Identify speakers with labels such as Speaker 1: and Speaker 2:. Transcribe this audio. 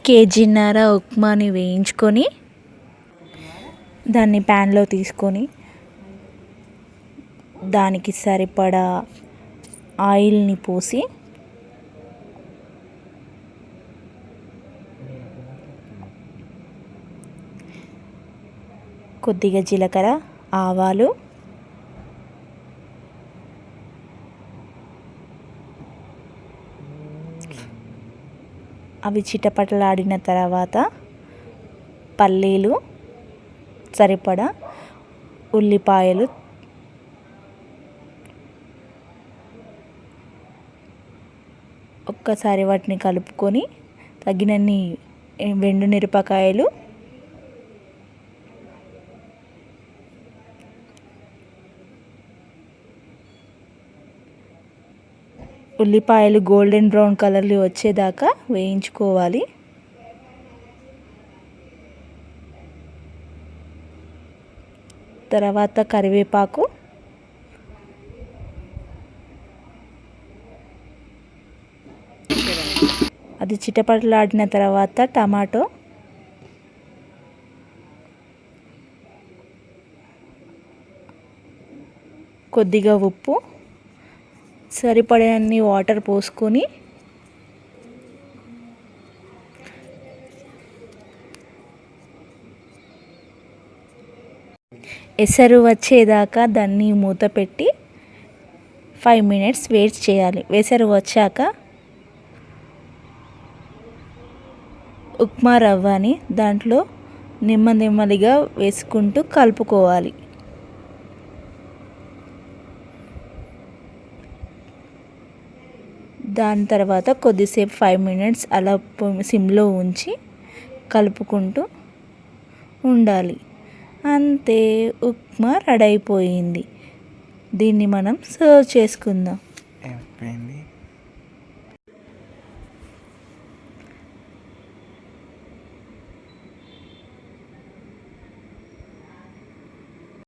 Speaker 1: కేజీన్నర ఉప్మాని వేయించుకొని దాన్ని ప్యాన్లో తీసుకొని దానికి సరిపడా ఆయిల్ని పోసి కొద్దిగా జీలకర్ర, ఆవాలు, అవి చిటపటలాడిన తర్వాత పల్లీలు, సరిపడా ఉల్లిపాయలు, ఒక్కసారి వాటిని కలుపుకొని తగినన్ని ఎండుమిరపకాయలు, ఉల్లిపాయలు గోల్డెన్ బ్రౌన్ కలర్లో వచ్చేదాకా వేయించుకోవాలి. తర్వాత కరివేపాకు, అది చిటపటలాడిన తర్వాత టమాటో, కొద్దిగా ఉప్పు, సరిపడేన్ని వాటర్ పోసుకొని ఎసరు వచ్చేదాకా దాన్ని మూత పెట్టి 5 minutes వెయిట్ చేయాలి. ఎసరు వచ్చాక ఉప్మా రవ్వని దాంట్లో నెమ్మదిగా వేసుకుంటూ కలుపుకోవాలి. దాని తర్వాత కొద్దిసేపు 5 minutes అలా సిమ్లో ఉంచి కలుపుకుంటూ ఉండాలి. అంతే, ఉప్మా రెడీ అయిపోయింది. దీన్ని మనం సర్వ్ చేసుకుందాం.